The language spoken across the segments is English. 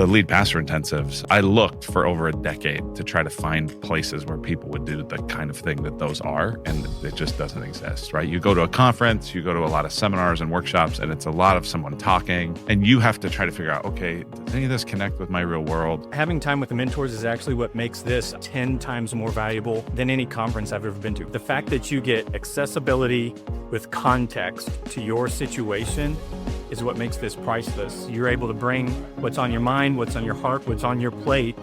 The lead pastor intensives, I looked for over a decade to try to find places where people would do the kind of thing that those are, and it just doesn't exist, right? You go to a conference, you go to a lot of seminars and workshops, and it's a lot of someone talking, and you have to try to figure out, okay, does any of this connect with my real world? Having time with the mentors is actually what makes this 10 times more valuable than any conference I've ever been to. The fact that you get accessibility with context to your situation is what makes this priceless. You're able to bring what's on your mind, what's on your heart, what's on your plate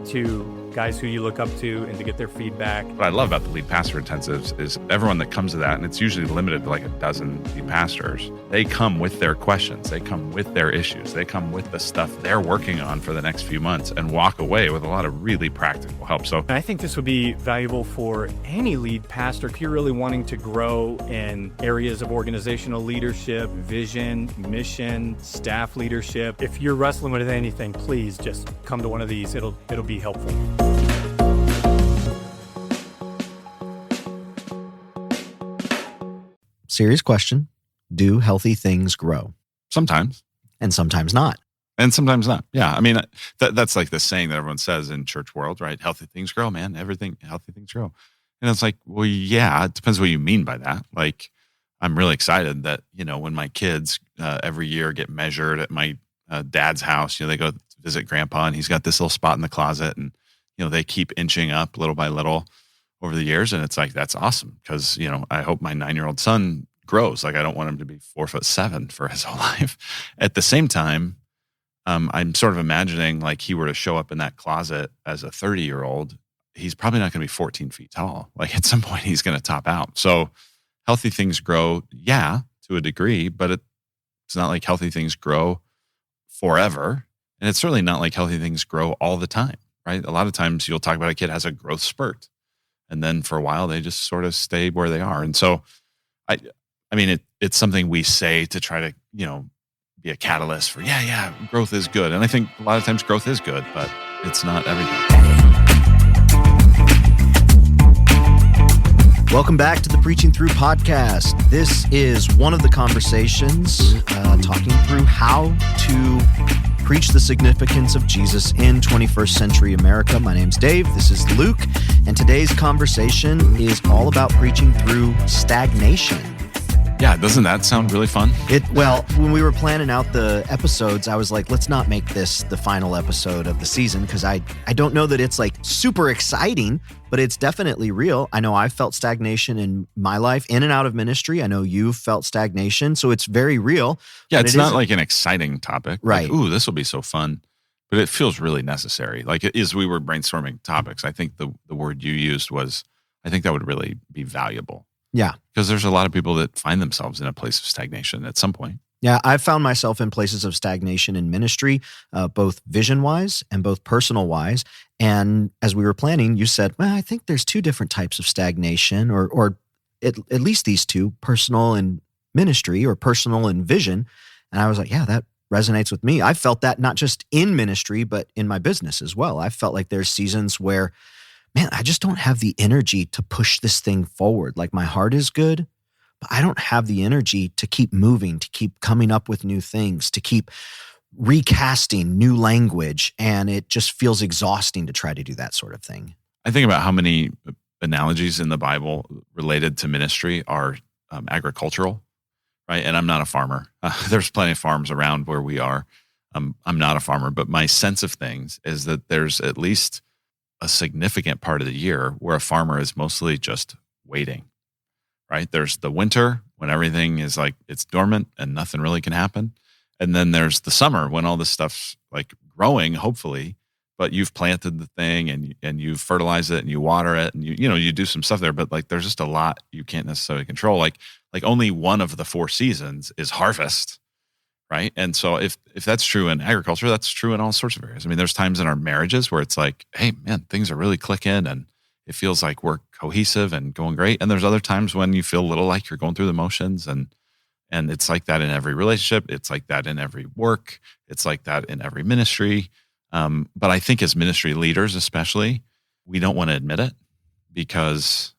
to guys who you look up to and to get their feedback. What I love about the lead pastor intensives is everyone that comes to that, and it's usually limited to like a dozen lead pastors, they come with their questions, they come with their issues, they come with the stuff they're working on for the next few months and walk away with a lot of really practical help. So I think this would be valuable for any lead pastor if you're really wanting to grow in areas of organizational leadership, vision, mission, staff leadership. If you're wrestling with anything, please just come to one of these. It'll be helpful. Serious question. Do healthy things grow? sometimes. And sometimes not. And sometimes not. Yeah. I mean, that's like the saying that everyone says in church world, right? Healthy things grow, man. Healthy things grow. And it's like, well, yeah, it depends what you mean by that. Like, I'm really excited that, when my kids every year get measured at my dad's house, they go visit grandpa and he's got this little spot in the closet and, they keep inching up little by little over the years. And it's like, that's awesome. Cause I hope my 9-year-old son grows. Like, I don't want him to be 4'7" for his whole life. At the same time, I'm sort of imagining like he were to show up in that closet as a 30-year-old, he's probably not going to be 14 feet tall. Like, at some point he's going to top out. So healthy things grow, yeah, to a degree, but it's not like healthy things grow forever. And it's certainly not like healthy things grow all the time, right? A lot of times you'll talk about a kid has a growth spurt, and then for a while they just sort of stay where they are. And so I mean, it's something we say to try to, be a catalyst for, yeah, growth is good. And I think a lot of times growth is good, but it's not everything. Welcome back to the Preaching Through podcast. This is one of the conversations talking through how to preach the significance of Jesus in 21st century America. My name's Dave. This is Luke. And today's conversation is all about preaching through stagnation. Yeah, doesn't that sound really fun? Well, when we were planning out the episodes, I was like, let's not make this the final episode of the season, because I don't know that it's like super exciting, but it's definitely real. I know I've felt stagnation in my life, in and out of ministry. I know you've felt stagnation, so it's very real. Yeah, it's not like an exciting topic. Right. Like, ooh, this will be so fun. But it feels really necessary. Like, as we were brainstorming topics, I think the word you used was, I think that would really be valuable. Yeah. Because there's a lot of people that find themselves in a place of stagnation at some point. Yeah, I've found myself in places of stagnation in ministry, both vision-wise and both personal-wise. And as we were planning, you said, well, I think there's two different types of stagnation, or at least these two, personal and ministry, or personal and vision. And I was like, yeah, that resonates with me. I felt that not just in ministry, but in my business as well. I felt like there's seasons where, man, I just don't have the energy to push this thing forward. Like, my heart is good, but I don't have the energy to keep moving, to keep coming up with new things, to keep recasting new language. And it just feels exhausting to try to do that sort of thing. I think about how many analogies in the Bible related to ministry are agricultural, right? And I'm not a farmer. There's plenty of farms around where we are. I'm not a farmer, but my sense of things is that there's at least a significant part of the year where a farmer is mostly just waiting, right? There's the winter when everything is like, it's dormant and nothing really can happen. And then there's the summer when all this stuff's like growing, hopefully, but you've planted the thing and you fertilize it and you water it and you do some stuff there, but like, there's just a lot you can't necessarily control. Like only one of the 4 seasons is harvest. Right. And so if that's true in agriculture, that's true in all sorts of areas. I mean, there's times in our marriages where it's like, hey, man, things are really clicking and it feels like we're cohesive and going great. And there's other times when you feel a little like you're going through the motions, and it's like that in every relationship. It's like that in every work. It's like that in every ministry. But I think as ministry leaders, especially, we don't want to admit it, because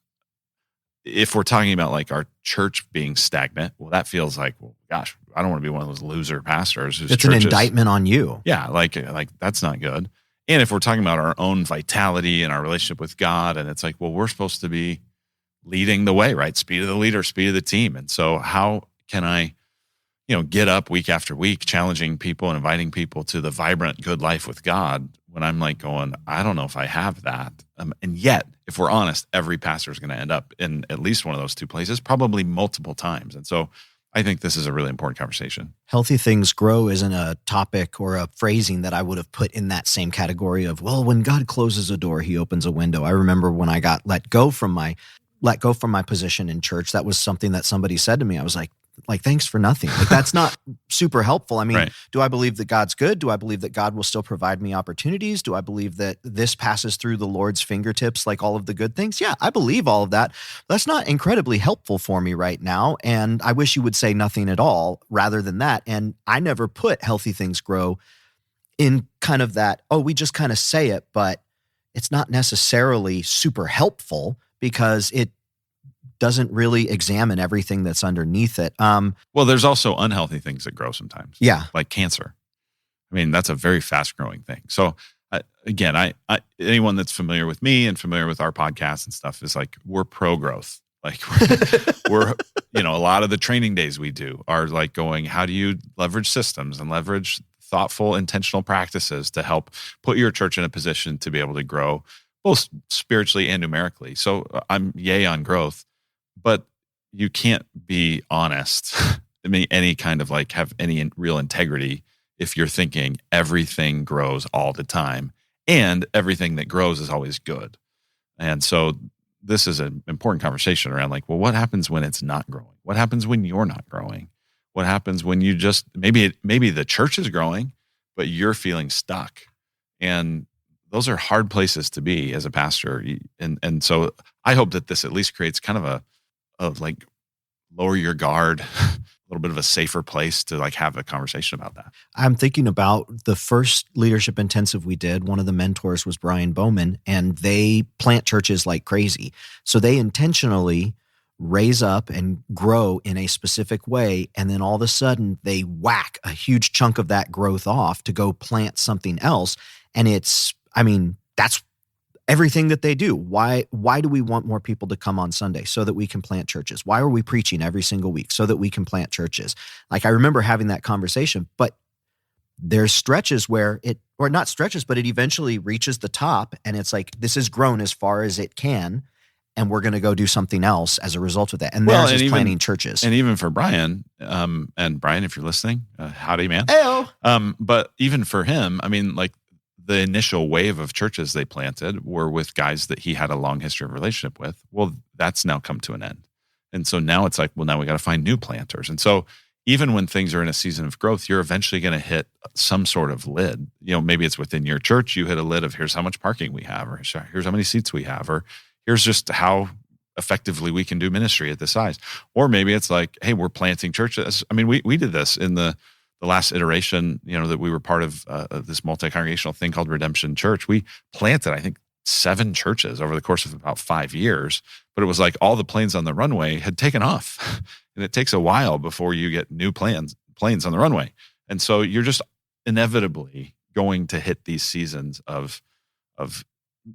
if we're talking about like our church being stagnant, well, that feels like, well, gosh, I don't want to be one of those loser pastors whose It's churches, an indictment on you. Yeah, like that's not good. And if we're talking about our own vitality and our relationship with God, and it's like, well, we're supposed to be leading the way, right? Speed of the leader, speed of the team. And so how can I, get up week after week, challenging people and inviting people to the vibrant, good life with God when I'm like going, I don't know if I have that. And yet, if we're honest, every pastor is going to end up in at least one of those two places, probably multiple times. And so I think this is a really important conversation. Healthy things grow isn't a topic or a phrasing that I would have put in that same category of, well, when God closes a door, he opens a window. I remember when I got let go from my position in church, that was something that somebody said to me. I was like, thanks for nothing. Like, that's not super helpful. I mean, Right. Do I believe that God's good? Do I believe that God will still provide me opportunities? Do I believe that this passes through the Lord's fingertips, like all of the good things? Yeah, I believe all of that. That's not incredibly helpful for me right now. And I wish you would say nothing at all rather than that. And I never put healthy things grow in kind of that, we just kind of say it, but it's not necessarily super helpful because it doesn't really examine everything that's underneath it. Well, there's also unhealthy things that grow sometimes. Yeah. Like cancer. I mean, that's a very fast growing thing. So again, I anyone that's familiar with me and familiar with our podcast and stuff is like, we're pro growth. Like we're a lot of the training days we do are like going, how do you leverage systems and leverage thoughtful, intentional practices to help put your church in a position to be able to grow both spiritually and numerically. So I'm yay on growth. But you can't be honest. I mean, any kind of like have any real integrity if you're thinking everything grows all the time and everything that grows is always good. And so this is an important conversation around like, well, what happens when it's not growing? What happens when you're not growing? What happens when you just maybe the church is growing, but you're feeling stuck? And those are hard places to be as a pastor. And so I hope that this at least creates kind of a like lower your guard, a little bit of a safer place to like have a conversation about that. I'm thinking about the first leadership intensive we did. One of the mentors was Brian Bowman, and they plant churches like crazy. So they intentionally raise up and grow in a specific way. And then all of a sudden they whack a huge chunk of that growth off to go plant something else. And that's everything that they do. Why do we want more people to come on Sunday? So that we can plant churches. Why are we preaching every single week? So that we can plant churches. Like, I remember having that conversation, but there's stretches where it eventually reaches the top and it's like, this has grown as far as it can. And we're going to go do something else as a result of that. And there's just planting churches. And even for Brian, and Brian, if you're listening, howdy, man. Heyo. But even for him, I mean, like, the initial wave of churches they planted were with guys that he had a long history of relationship with. Well, that's now come to an end. And so now it's like, well, now we got to find new planters. And so even when things are in a season of growth, you're eventually going to hit some sort of lid. Maybe it's within your church. You hit a lid of here's how much parking we have, or here's how many seats we have, or here's just how effectively we can do ministry at this size. Or maybe it's like, hey, we're planting churches. I mean, we did this in the last iteration, that we were part of this multi-congregational thing called Redemption Church. We planted, I think, 7 churches over the course of about 5 years, but it was like all the planes on the runway had taken off. And it takes a while before you get new planes on the runway. And so you're just inevitably going to hit these seasons of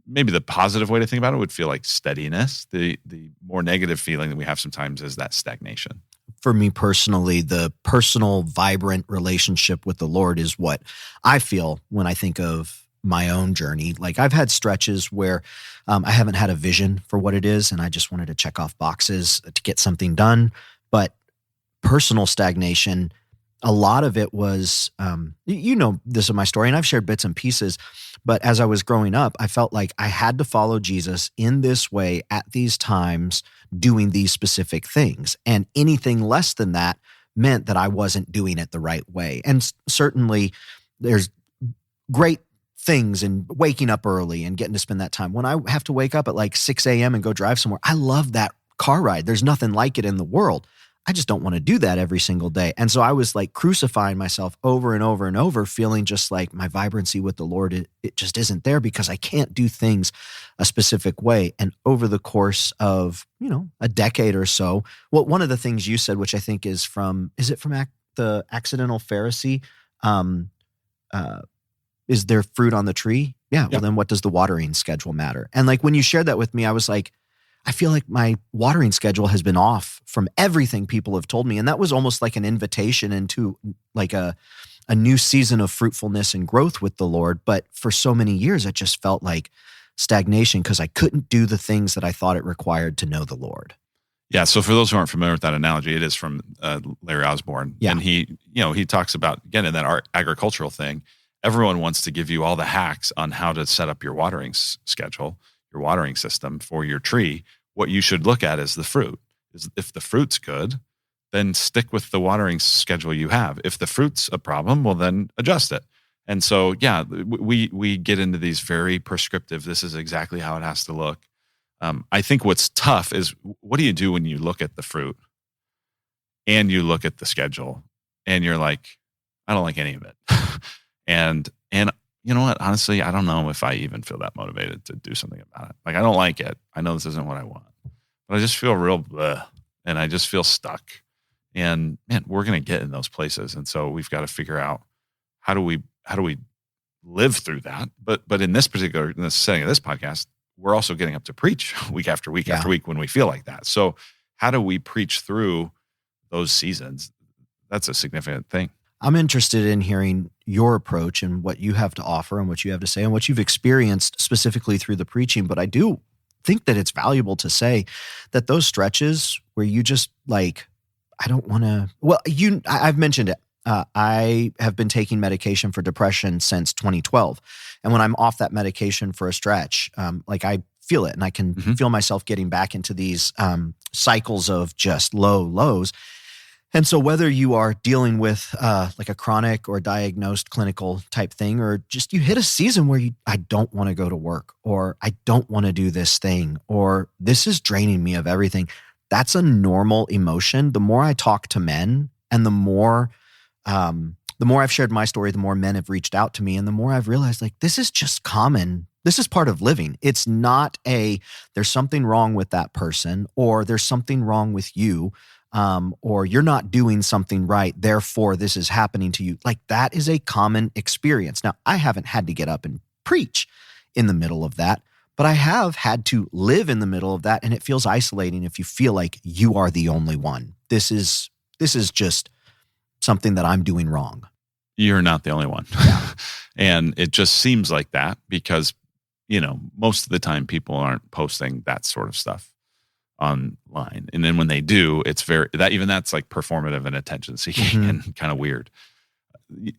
maybe the positive way to think about it would feel like steadiness. The more negative feeling that we have sometimes is that stagnation. For me personally, the personal, vibrant relationship with the Lord is what I feel when I think of my own journey. Like, I've had stretches where I haven't had a vision for what it is, and I just wanted to check off boxes to get something done. But personal stagnation, a lot of it was, this is my story, and I've shared bits and pieces. But as I was growing up, I felt like I had to follow Jesus in this way at these times, doing these specific things. And anything less than that meant that I wasn't doing it the right way. And certainly there's great things in waking up early and getting to spend that time. When I have to wake up at like 6 a.m. and go drive somewhere, I love that car ride. There's nothing like it in the world. I just don't want to do that every single day. And so I was like crucifying myself over and over and over, feeling just like my vibrancy with the Lord, it just isn't there because I can't do things a specific way. And over the course of, a decade or so, one of the things you said, which I think is from the accidental Pharisee, is there fruit on the tree? Yeah. Well, then what does the watering schedule matter? And like when you shared that with me, I was like, I feel like my watering schedule has been off from everything people have told me. And that was almost like an invitation into like a new season of fruitfulness and growth with the Lord. But for so many years, it just felt like stagnation because I couldn't do the things that I thought it required to know the Lord. Yeah. So for those who aren't familiar with that analogy, it is from Larry Osborne. Yeah. And he talks about, again, in that agricultural thing, everyone wants to give you all the hacks on how to set up your watering schedule, your watering system for your tree. What you should look at is the fruit. If the fruit's good, then stick with the watering schedule you have. If the fruit's a problem, well, then adjust it. And so, yeah, we get into these very prescriptive, this is exactly how it has to look. I think what's tough is, what do you do when you look at the fruit and you look at the schedule and you're like, I don't like any of it. and you know what? Honestly, I don't know if I even feel that motivated to do something about it. Like, I don't like it. I know this isn't what I want, but I just feel real bleh, and I just feel stuck. And man, we're going to get in those places. And so we've got to figure out how do we live through that? But in this setting of this podcast, we're also getting up to preach week after week after week when we feel like that. So how do we preach through those seasons? That's a significant thing. I'm interested in hearing your approach and what you have to offer and what you have to say and what you've experienced specifically through the preaching. But I do think that it's valuable to say that those stretches where you just like, I don't want to, well, I've mentioned it. I have been taking medication for depression since 2012. And when I'm off that medication for a stretch, like I feel it and I can feel myself getting back into these cycles of just low lows. And so whether you are dealing with like a chronic or diagnosed clinical type thing, or just you hit a season where I don't want to go to work, or I don't want to do this thing, or this is draining me of everything. That's a normal emotion. The more I talk to men and the more I've shared my story, the more men have reached out to me, and the more I've realized like, this is just common. This is part of living. It's not there's something wrong with that person, or there's something wrong with you. Or you're not doing something right, therefore this is happening to you. Like, that is a common experience. Now, I haven't had to get up and preach in the middle of that, but I have had to live in the middle of that, and it feels isolating if you feel like you are the only one. This is just something that I'm doing wrong. You're not the only one. Yeah. And it just seems like that because, most of the time people aren't posting that sort of stuff online. And then when they do, it's that's like performative and attention seeking and kind of weird.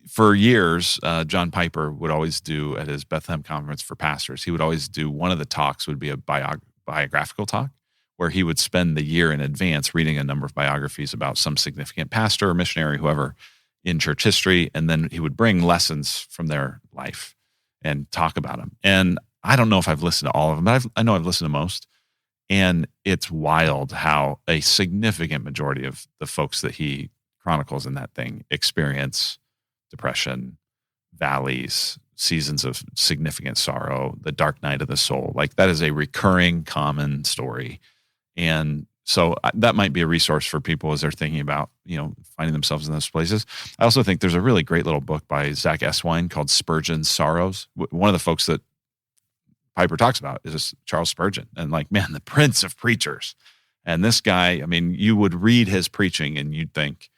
For years, John Piper would always do at his Bethlehem conference for pastors, he would always do, one of the talks would be a biographical talk where he would spend the year in advance reading a number of biographies about some significant pastor or missionary, whoever in church history. And then he would bring lessons from their life and talk about them. And I don't know if I've listened to all of them, but I know I've listened to most. And it's wild how a significant majority of the folks that he chronicles in that thing experience depression, valleys, seasons of significant sorrow, the dark night of the soul. Like, that is a recurring common story. And so that might be a resource for people as they're thinking about, finding themselves in those places. I also think there's a really great little book by Zach Eswine called Spurgeon's Sorrows. One of the folks that Piper talks about is Charles Spurgeon, and like, man, the prince of preachers. And this guy, I mean, you would read his preaching and you'd think,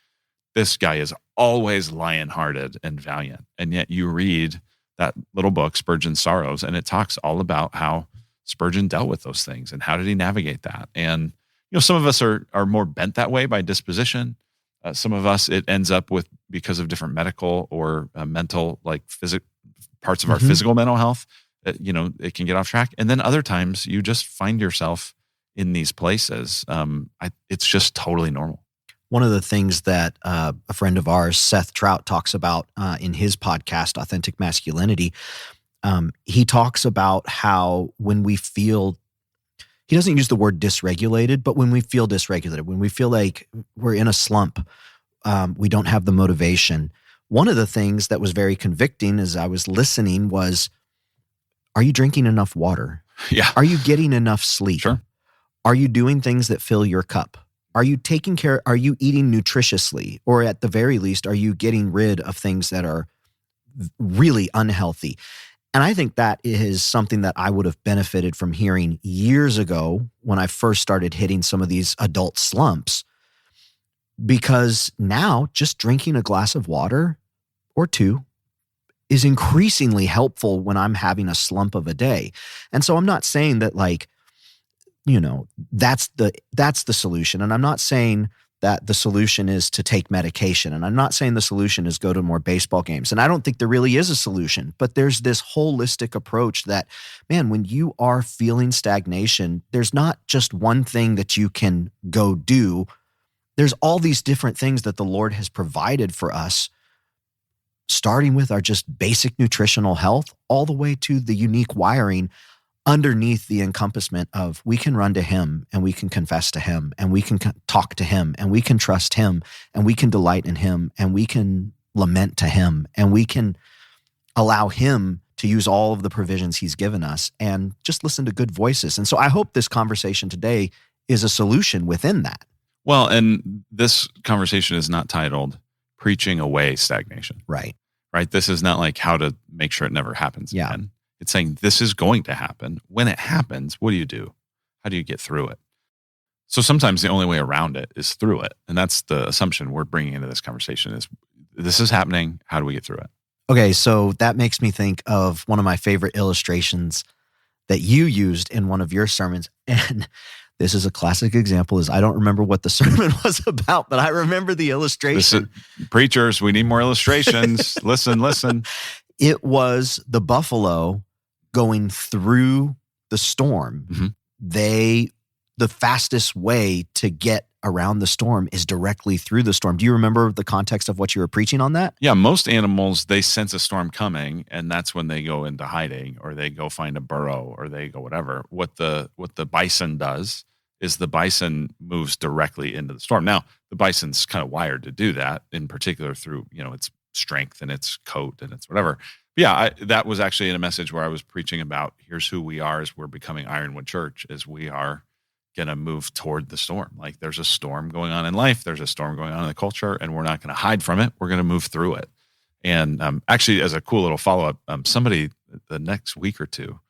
this guy is always lion-hearted and valiant. And yet you read that little book, Spurgeon's Sorrows, and it talks all about how Spurgeon dealt with those things and how did he navigate that. And, some of us are more bent that way by disposition. Some of us, it ends up with, because of different medical or mental, like parts of our physical mental health, it can get off track. And then other times you just find yourself in these places. It's just totally normal. One of the things that a friend of ours, Seth Trout, talks about in his podcast, Authentic Masculinity, he talks about how when we feel, he doesn't use the word dysregulated, but when we feel dysregulated, when we feel like we're in a slump, we don't have the motivation. One of the things that was very convicting as I was listening was, are you drinking enough water? Yeah. Are you getting enough sleep? Sure. Are you doing things that fill your cup? Are you taking care? Are you eating nutritiously? Or at the very least, are you getting rid of things that are really unhealthy? And I think that is something that I would have benefited from hearing years ago when I first started hitting some of these adult slumps. Because now just drinking a glass of water or two is increasingly helpful when I'm having a slump of a day. And so I'm not saying that that's the solution. And I'm not saying that the solution is to take medication. And I'm not saying the solution is go to more baseball games. And I don't think there really is a solution, but there's this holistic approach that, man, when you are feeling stagnation, there's not just one thing that you can go do. There's all these different things that the Lord has provided for us, starting with our just basic nutritional health, all the way to the unique wiring underneath the encompassment of we can run to him and we can confess to him and we can talk to him and we can trust him and we can delight in him and we can lament to him and we can allow him to use all of the provisions he's given us and just listen to good voices. And so I hope this conversation today is a solution within that. Well, and this conversation is not titled Preaching Away Stagnation. Right. Right? This is not like how to make sure it never happens again. It's saying this is going to happen. When it happens, what do you do? How do you get through it? So sometimes the only way around it is through it. And that's the assumption we're bringing into this conversation is this is happening. How do we get through it? Okay, so that makes me think of one of my favorite illustrations that you used in one of your sermons. And this is a classic example is I don't remember what the sermon was about, but I remember the illustration. Preachers, we need more illustrations. Listen. It was the buffalo going through the storm. Mm-hmm. The fastest way to get around the storm is directly through the storm. Do you remember the context of what you were preaching on that? Yeah, most animals, they sense a storm coming, and that's when they go into hiding, or they go find a burrow, or they go whatever. What the bison does is the bison moves directly into the storm. Now, the bison's kind of wired to do that, in particular through its strength and its coat and its whatever. But yeah, that was actually in a message where I was preaching about here's who we are as we're becoming Ironwood Church, is we are going to move toward the storm. Like there's a storm going on in life. There's a storm going on in the culture, and we're not going to hide from it. We're going to move through it. And actually, as a cool little follow-up, somebody the next week or two,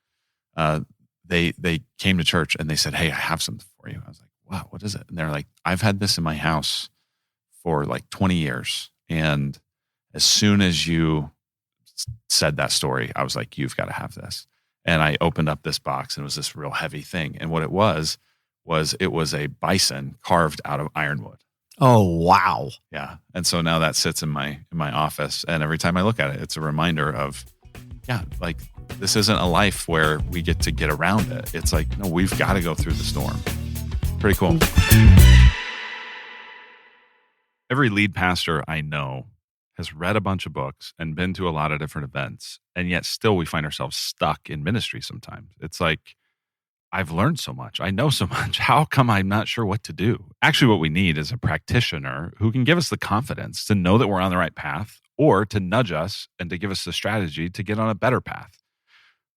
they came to church and they said, "Hey, I have something for you." I was like, "Wow, what is it?" And they're like, "I've had this in my house for like 20 years. And as soon as you said that story, I was like, you've got to have this." And I opened up this box and it was this real heavy thing. And what it was a bison carved out of ironwood. Oh, wow. Yeah. And so now that sits in my office. And every time I look at it, it's a reminder of, like this isn't a life where we get to get around it. It's like, no, we've got to go through the storm. Pretty cool. Every lead pastor I know has read a bunch of books and been to a lot of different events, and yet still we find ourselves stuck in ministry sometimes. It's like, I've learned so much. I know so much. How come I'm not sure what to do? Actually, what we need is a practitioner who can give us the confidence to know that we're on the right path, or to nudge us and to give us the strategy to get on a better path.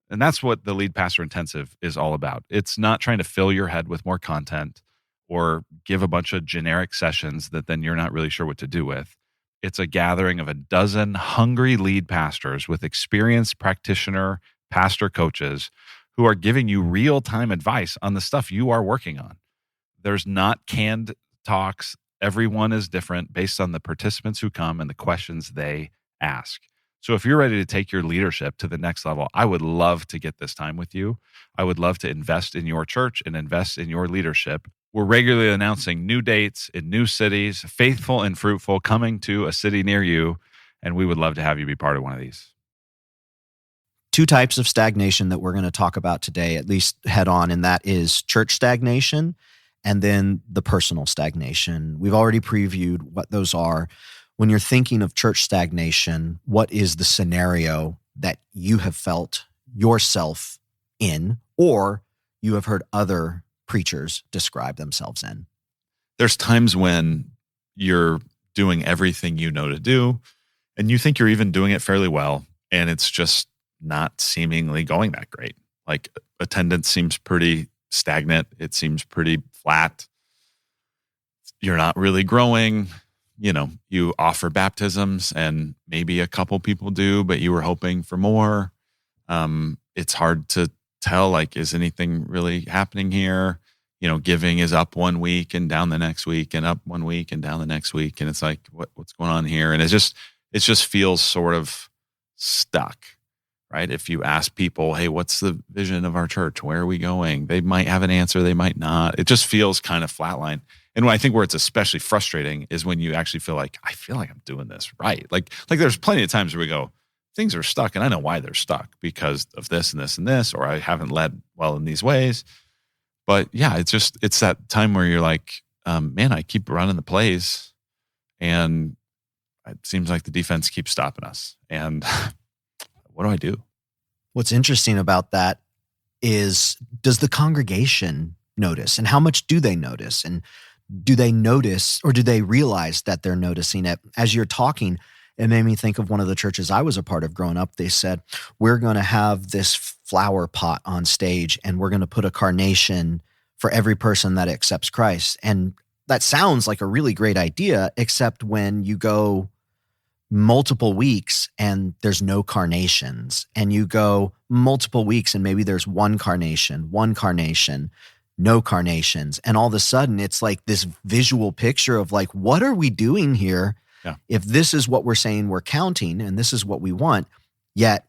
And that's what the Lead Pastor Intensive is all about. It's not trying to fill your head with more content or give a bunch of generic sessions that then you're not really sure what to do with. It's a gathering of a dozen hungry lead pastors with experienced practitioner pastor coaches who are giving you real-time advice on the stuff you are working on. There's not canned talks. Everyone is different based on the participants who come and the questions they ask. So if you're ready to take your leadership to the next level, I would love to get this time with you. I would love to invest in your church and invest in your leadership. We're regularly announcing new dates in new cities, faithful and fruitful, coming to a city near you, and we would love to have you be part of one of these. Two types of stagnation that we're going to talk about today, at least head on, and that is church stagnation and then the personal stagnation. We've already previewed what those are. When you're thinking of church stagnation, what is the scenario that you have felt yourself in, or you have heard other preachers describe themselves in? There's times when you're doing everything you know to do, and you think you're even doing it fairly well, and it's just not seemingly going that great. Like attendance seems pretty stagnant. It seems pretty flat. you're not really growing. You offer baptisms and maybe a couple people do, but you were hoping for more. It's hard to tell, like, is anything really happening here? Giving is up one week and down the next week and up one week and down the next week. And it's like, what's going on here? And it just feels sort of stuck, right? If you ask people, hey, what's the vision of our church? Where are we going? They might have an answer. They might not. It just feels kind of flatline. And I think where it's especially frustrating is when you actually feel like, I feel like I'm doing this right. Like there's plenty of times where we go, things are stuck, and I know why they're stuck because of this and this and this, or I haven't led well in these ways. But yeah, it's that time where you're like, man, I keep running the plays and it seems like the defense keeps stopping us. And what do I do? What's interesting about that is, does the congregation notice, and how much do they notice? And do they notice, or do they realize that they're noticing it? As you're talking, it made me think of one of the churches I was a part of growing up. They said, we're going to have this flower pot on stage and we're going to put a carnation for every person that accepts Christ. And that sounds like a really great idea, except when you go multiple weeks and there's no carnations, and you go multiple weeks and maybe there's one carnation, no carnations. And all of a sudden it's like this visual picture of like, what are we doing here? Yeah. If this is what we're saying we're counting and this is what we want, yet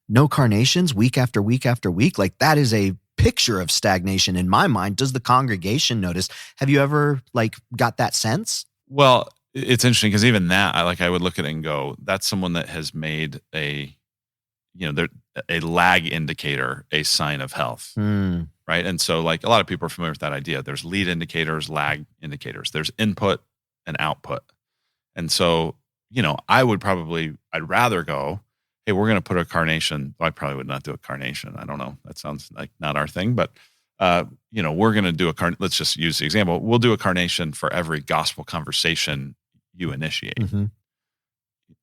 no carnations week after week after week, like that is a picture of stagnation in my mind. Does the congregation notice? Have you ever got that sense? Well, it's interesting because even that, I would look at it and go, that's someone that has made a lag indicator a sign of health. Right. And so a lot of people are familiar with that idea. There's lead indicators, lag indicators, there's input and output. And so, I'd rather go, hey, we're going to put a carnation. I probably would not do a carnation. I don't know. That sounds like not our thing, but, we're going to do let's just use the example. We'll do a carnation for every gospel conversation you initiate. Mm-hmm.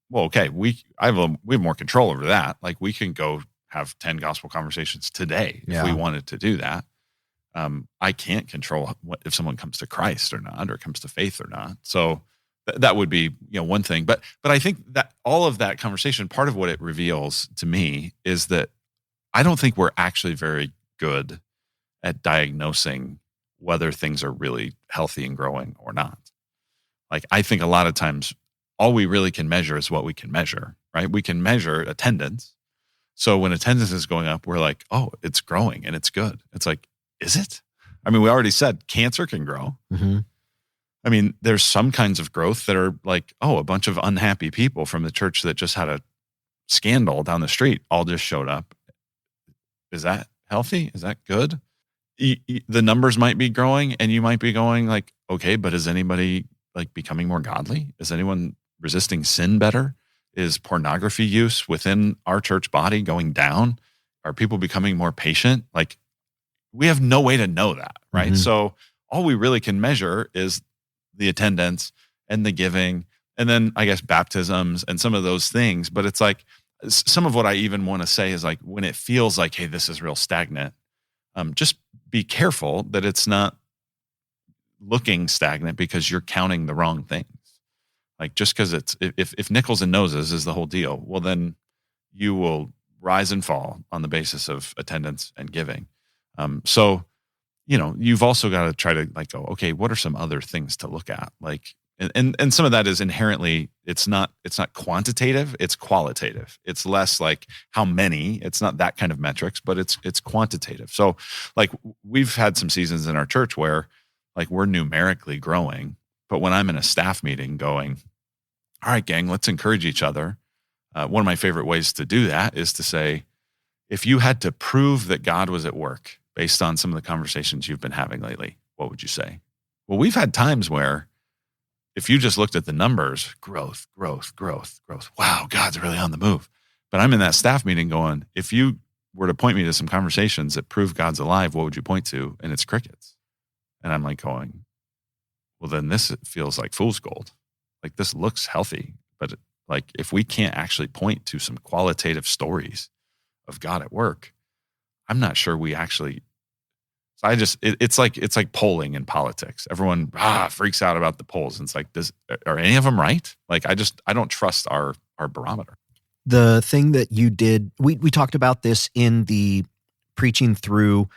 Well, okay. We have more control over that. Like, we can go have 10 gospel conversations today if we wanted to do that. I can't control if someone comes to Christ or not, or comes to faith or not. So that would be, one thing. But I think that all of that conversation, part of what it reveals to me is that I don't think we're actually very good at diagnosing whether things are really healthy and growing or not. I think a lot of times all we really can measure is what we can measure, right? We can measure attendance. So when attendance is going up, we're like, oh, it's growing and it's good. It's like, is it? I mean, we already said cancer can grow. Mm-hmm. I mean, there's some kinds of growth that are like, oh, a bunch of unhappy people from the church that just had a scandal down the street all just showed up. Is that healthy? Is that good? The numbers might be growing and you might be going like, okay, but is anybody becoming more godly? Is anyone resisting sin better? Is pornography use within our church body going down? Are people becoming more patient? We have no way to know that, right? Mm-hmm. So all we really can measure is the attendance and the giving, and then I guess baptisms and some of those things. But it's like some of what I even want to say is when it feels like, hey, this is real stagnant, just be careful that it's not looking stagnant because you're counting the wrong things. Just because it's, if nickels and noses is the whole deal, well, then you will rise and fall on the basis of attendance and giving. So, you've also got to try to go, okay, what are some other things to look at? And some of that is inherently, it's not quantitative, it's qualitative. It's less how many, it's not that kind of metrics, but it's quantitative. So we've had some seasons in our church where we're numerically growing, but when I'm in a staff meeting going, all right, gang, let's encourage each other. One of my favorite ways to do that is to say, if you had to prove that God was at work based on some of the conversations you've been having lately, what would you say? Well, we've had times where if you just looked at the numbers, growth. Wow, God's really on the move. But I'm in that staff meeting going, if you were to point me to some conversations that prove God's alive, what would you point to? And it's crickets. And I'm going, well, then this feels like fool's gold. This looks healthy, but if we can't actually point to some qualitative stories of God at work, I'm not sure we actually So it's like polling in politics. Everyone freaks out about the polls. And it's like, are any of them right? Like, I don't trust our barometer. The thing that you did, we talked about this in the preaching through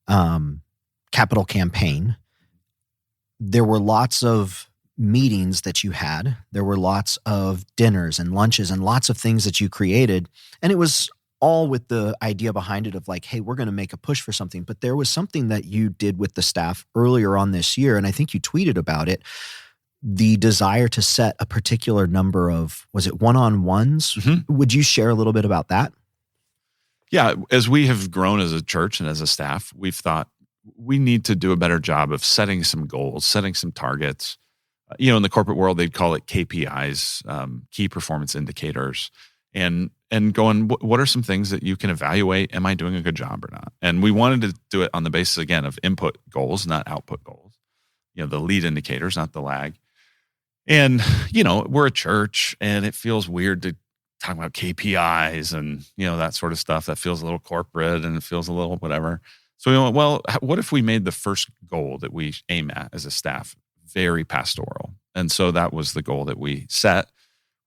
capital campaign. There were lots of meetings that you had. There were lots of dinners and lunches and lots of things that you created. And it was all with the idea behind it of like, hey, we're going to make a push for something. But there was something that you did with the staff earlier on this year, and I think you tweeted about it, the desire to set a particular number of, was it one-on-ones? Mm-hmm. Would you share a little bit about that? Yeah. As we have grown as a church and as a staff, we've thought we need to do a better job of setting some goals, setting some targets. In the corporate world, they'd call it KPIs, key performance indicators. And going, what are some things that you can evaluate? Am I doing a good job or not? And we wanted to do it on the basis, again, of input goals, not output goals. The lead indicators, not the lag. And, we're a church and it feels weird to talk about KPIs and, that sort of stuff. That feels a little corporate and it feels a little whatever. So we went, well, what if we made the first goal that we aim at as a staff very pastoral? And so that was the goal that we set,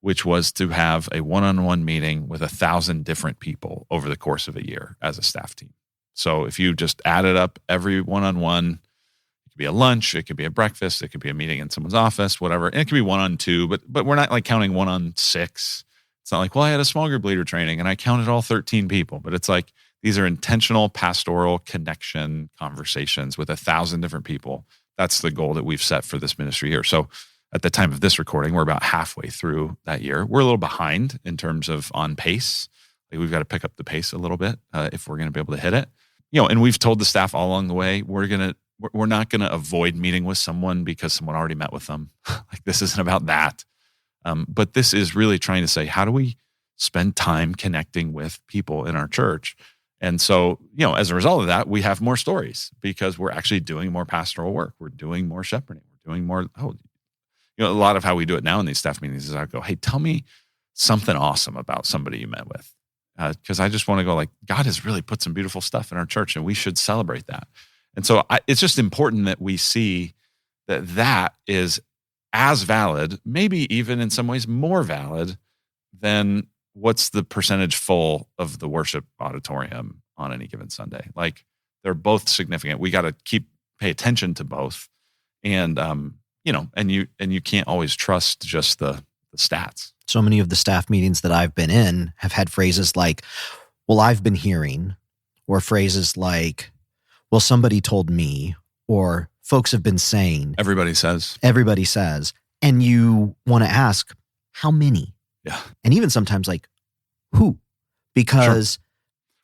which was to have a one-on-one meeting with 1,000 different people over the course of a year as a staff team. So if you just added up every one-on-one, it could be a lunch, it could be a breakfast, it could be a meeting in someone's office, whatever. And it could be 1-on-2, but we're not like counting 1-on-6. It's not like, well, I had a small group leader training and I counted all 13 people, but it's like, these are intentional pastoral connection conversations with 1,000 different people. That's the goal that we've set for this ministry year. So at the time of this recording, we're about halfway through that year. We're a little behind in terms of on pace. Like we've got to pick up the pace a little bit if we're going to be able to hit it. And we've told the staff all along the way, we're not going to avoid meeting with someone because someone already met with them. Like this isn't about that. But this is really trying to say, how do we spend time connecting with people in our church? And so, as a result of that, we have more stories because we're actually doing more pastoral work. We're doing more shepherding. We're doing more. A lot of how we do it now in these staff meetings is I go, hey, tell me something awesome about somebody you met with. Because I just want to go like, God has really put some beautiful stuff in our church and we should celebrate that. And so it's just important that we see that is as valid, maybe even in some ways more valid than what's the percentage full of the worship auditorium on any given Sunday. Like they're both significant. We got to pay attention to both. And, and you can't always trust just the stats. So many of the staff meetings that I've been in have had phrases like, well, I've been hearing, or phrases like, well, somebody told me, or folks have been saying. Everybody says. And you want to ask, how many? Yeah. And even sometimes like, who? Because. Sure.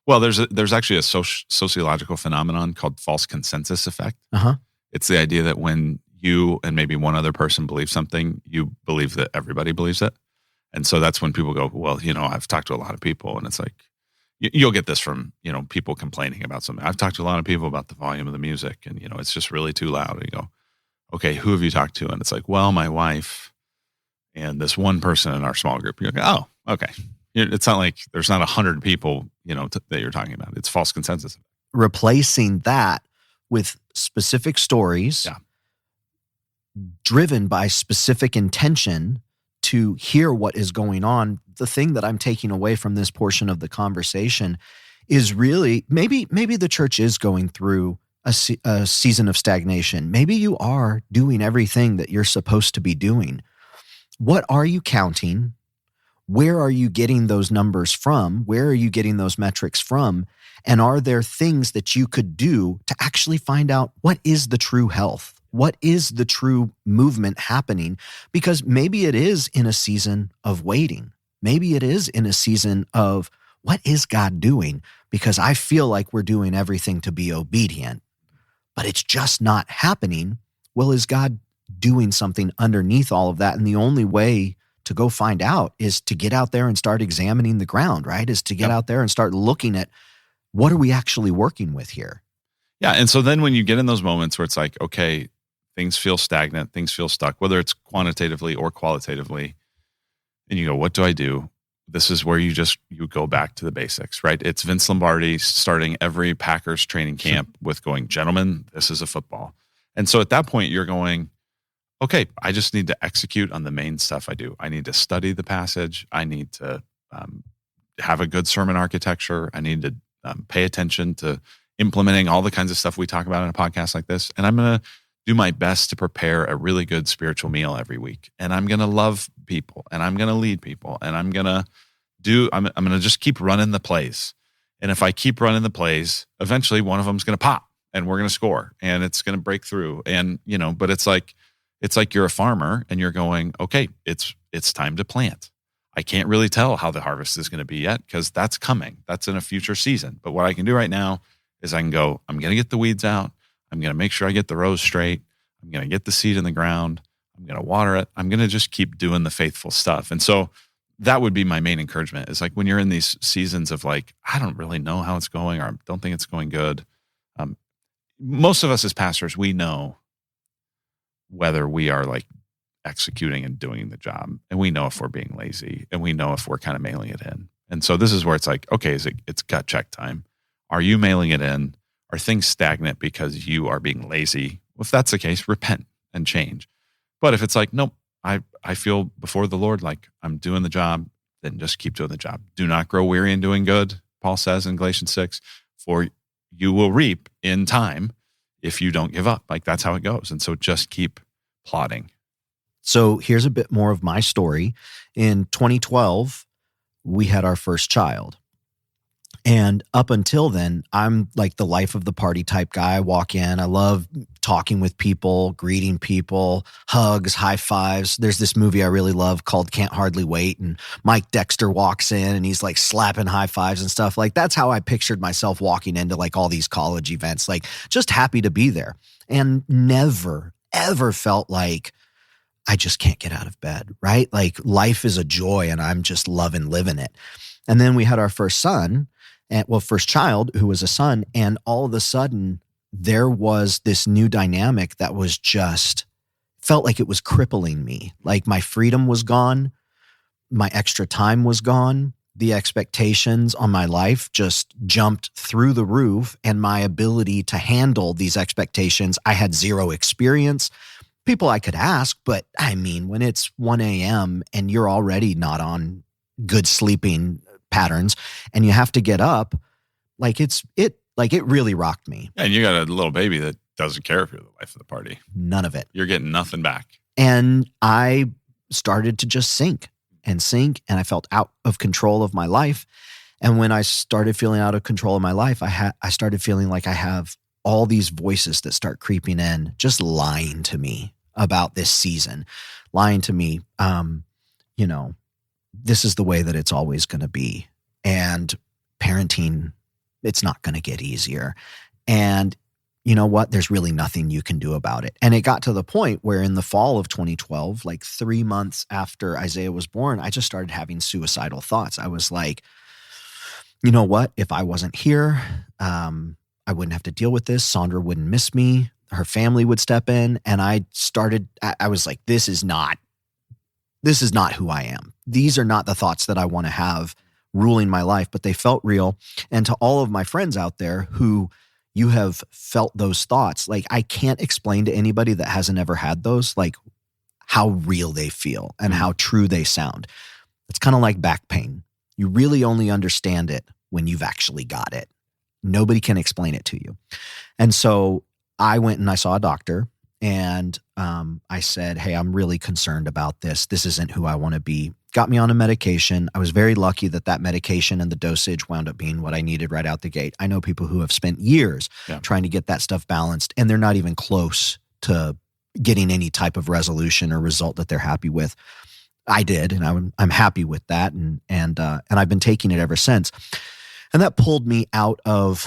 Well, there's actually a sociological phenomenon called false consensus effect. Uh-huh. It's the idea that when you and maybe one other person believe something, you believe that everybody believes it. And so that's when people go, well, I've talked to a lot of people, and it's like, you'll get this from, people complaining about something. I've talked to a lot of people about the volume of the music and, it's just really too loud. And you go, okay, who have you talked to? And it's like, well, my wife and this one person in our small group. You're like, oh, okay. It's not like there's not 100 people, that you're talking about. It's false consensus. Replacing that with specific stories, driven by specific intention to hear what is going on. The thing that I'm taking away from this portion of the conversation is really maybe the church is going through a season of stagnation. Maybe you are doing everything that you're supposed to be doing. What are you counting? Where are you getting those numbers from? Where are you getting those metrics from? And are there things that you could do to actually find out what is the true health? What is the true movement happening? Because maybe it is in a season of waiting. Maybe it is in a season of what is God doing? Because I feel like we're doing everything to be obedient, but it's just not happening. Well, is God doing something underneath all of that? And the only way to go find out is to get out there and start examining the ground, right? Is to get out there and start looking at what are we actually working with here? Yeah. And so then when you get in those moments where it's like, okay, things feel stagnant, things feel stuck, whether it's quantitatively or qualitatively, and you go, what do I do? this is where you go back to the basics, right? It's Vince Lombardi starting every Packers training camp with going, gentlemen, this is a football. And so at that point you're going, okay, I just need to execute on the main stuff I do. I need to study the passage. I need to have a good sermon architecture. I need to pay attention to implementing all the kinds of stuff we talk about in a podcast like this. And I'm going to do my best to prepare a really good spiritual meal every week. And I'm going to love people, and I'm going to lead people, and I'm going to just keep running the plays. And if I keep running the plays, eventually one of them's going to pop and we're going to score and it's going to break through. And, but it's like you're a farmer and you're going, okay, it's time to plant. I can't really tell how the harvest is going to be yet because that's coming. That's in a future season. But what I can do right now is I can go, I'm going to get the weeds out. I'm going to make sure I get the rows straight. I'm going to get the seed in the ground. I'm going to water it. I'm going to just keep doing the faithful stuff. And so that would be my main encouragement is like when you're in these seasons of like, I don't really know how it's going or I don't think it's going good. Most of us as pastors, we know whether we are like executing and doing the job. And we know if we're being lazy and we know if we're kind of mailing it in. And so this is where it's like, okay, it's gut check time. Are you mailing it in? Are things stagnant because you are being lazy? Well, if that's the case, repent and change. But if it's like, nope, I feel before the Lord like I'm doing the job, then just keep doing the job. Do not grow weary in doing good, Paul says in Galatians 6, for you will reap in time if you don't give up. Like that's how it goes. And so just keep plodding. So here's a bit more of my story. In 2012, we had our first child. And up until then, I'm like the life of the party type guy. I walk in, I love talking with people, greeting people, hugs, high fives. There's this movie I really love called Can't Hardly Wait. And Mike Dexter walks in and he's like slapping high fives and stuff. Like that's how I pictured myself walking into like all these college events, like just happy to be there and never, ever felt like I just can't get out of bed, right? Like life is a joy and I'm just loving living it. And then we had our first son. First child, who was a son, and all of a sudden there was this new dynamic that was just felt like it was crippling me. Like my freedom was gone, my extra time was gone, the expectations on my life just jumped through the roof, and my ability to handle these expectations, I had zero experience. People I could ask, but I mean, when it's 1 a.m. and you're already not on good sleeping patterns and you have to get up, it really rocked me. And you got a little baby that doesn't care if you're the life of the party. None of it. You're getting nothing back. And I started to just sink, and I felt out of control of my life. And when I started feeling out of control of my life, I started feeling like I have all these voices that start creeping in, just lying to me about this season, lying to me, this is the way that it's always going to be. And parenting, it's not going to get easier. And you know what? There's really nothing you can do about it. And it got to the point where in the fall of 2012, like 3 months after Isaiah was born, I just started having suicidal thoughts. I was like, you know what? If I wasn't here, I wouldn't have to deal with this. Sandra wouldn't miss me. Her family would step in. And I was like, this is not who I am. These are not the thoughts that I want to have ruling my life, but they felt real. And to all of my friends out there who you have felt those thoughts, like I can't explain to anybody that hasn't ever had those, like how real they feel and how true they sound. It's kind of like back pain. You really only understand it when you've actually got it. Nobody can explain it to you. And so I went and I saw a doctor. And I said, hey, I'm really concerned about this. This isn't who I want to be. Got me on a medication. I was very lucky that medication and the dosage wound up being what I needed right out the gate. I know people who have spent years trying to get that stuff balanced, and they're not even close to getting any type of resolution or result that they're happy with. I did, and I'm happy with that, and I've been taking it ever since. And that pulled me out of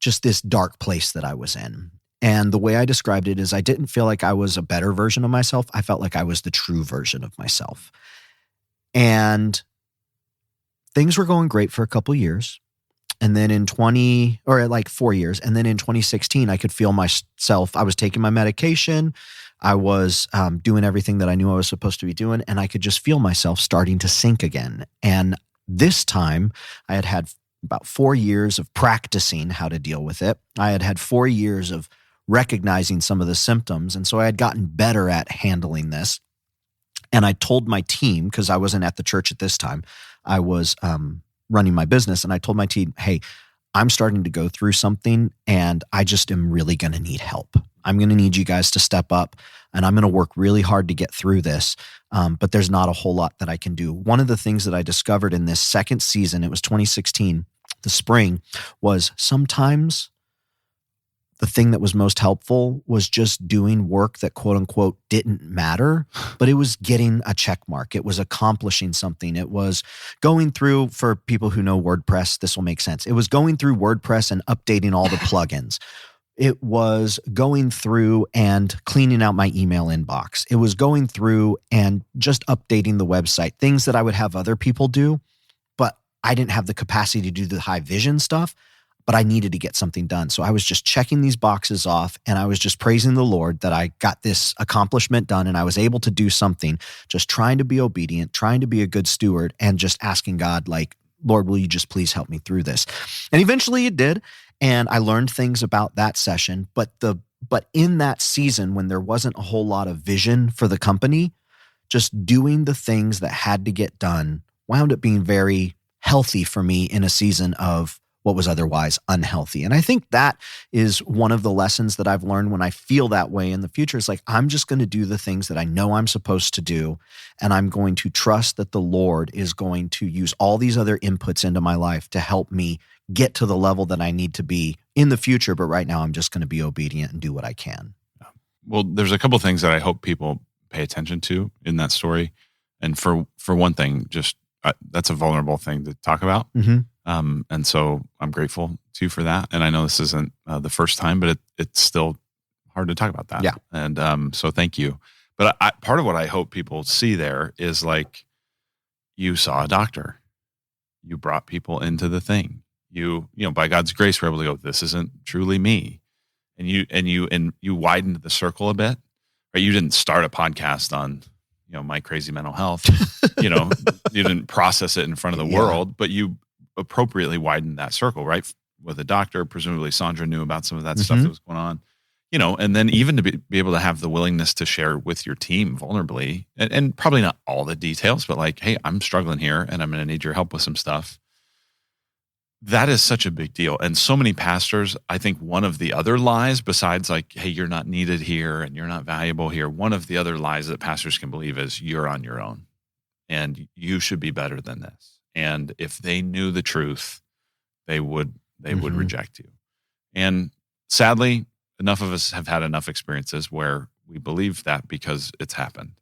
just this dark place that I was in. And the way I described it is I didn't feel like I was a better version of myself. I felt like I was the true version of myself. And things were going great for a couple years. And then like 4 years. And then in 2016, I could feel myself. I was taking my medication. I was doing everything that I knew I was supposed to be doing. And I could just feel myself starting to sink again. And this time I had about 4 years of practicing how to deal with it. I had 4 years of recognizing some of the symptoms. And so I had gotten better at handling this. And I told my team, because I wasn't at the church at this time, I was running my business. And I told my team, hey, I'm starting to go through something and I just am really going to need help. I'm going to need you guys to step up and I'm going to work really hard to get through this. But there's not a whole lot that I can do. One of the things that I discovered in this second season, it was 2016, the spring, was sometimes the thing that was most helpful was just doing work that quote unquote didn't matter, but it was getting a check mark. It was accomplishing something. It was going through, for people who know WordPress, this will make sense. It was going through WordPress and updating all the plugins. It was going through and cleaning out my email inbox. It was going through and just updating the website, things that I would have other people do, but I didn't have the capacity to do the high vision stuff. But I needed to get something done. So I was just checking these boxes off and I was just praising the Lord that I got this accomplishment done and I was able to do something, just trying to be obedient, trying to be a good steward and just asking God, like, Lord, will you just please help me through this? And eventually it did. And I learned things about that session. But in that season, when there wasn't a whole lot of vision for the company, just doing the things that had to get done wound up being very healthy for me in a season of what was otherwise unhealthy. And I think that is one of the lessons that I've learned when I feel that way in the future. It's like, I'm just going to do the things that I know I'm supposed to do. And I'm going to trust that the Lord is going to use all these other inputs into my life to help me get to the level that I need to be in the future. But right now I'm just going to be obedient and do what I can. Well, there's a couple of things that I hope people pay attention to in that story. And for one thing, just that's a vulnerable thing to talk about. Mm-hmm. And so I'm grateful to you for that. And I know this isn't the first time, but it's still hard to talk about that. Yeah. And so thank you. But part of what I hope people see there is like, you saw a doctor, you brought people into the thing. You know, by God's grace, we're able to go, this isn't truly me. And you widened the circle a bit, right? You didn't start a podcast on, you know, my crazy mental health, you know, you didn't process it in front of the world, but you appropriately widened that circle, right? With a doctor, presumably Sandra knew about some of that stuff that was going on, you know, and then even to be able to have the willingness to share with your team vulnerably and probably not all the details, but like, hey, I'm struggling here and I'm going to need your help with some stuff. That is such a big deal. And so many pastors, I think one of the other lies besides like, hey, you're not needed here and you're not valuable here. One of the other lies that pastors can believe is you're on your own and you should be better than this. And if they knew the truth, they would reject you. And sadly, enough of us have had enough experiences where we believe that because it's happened.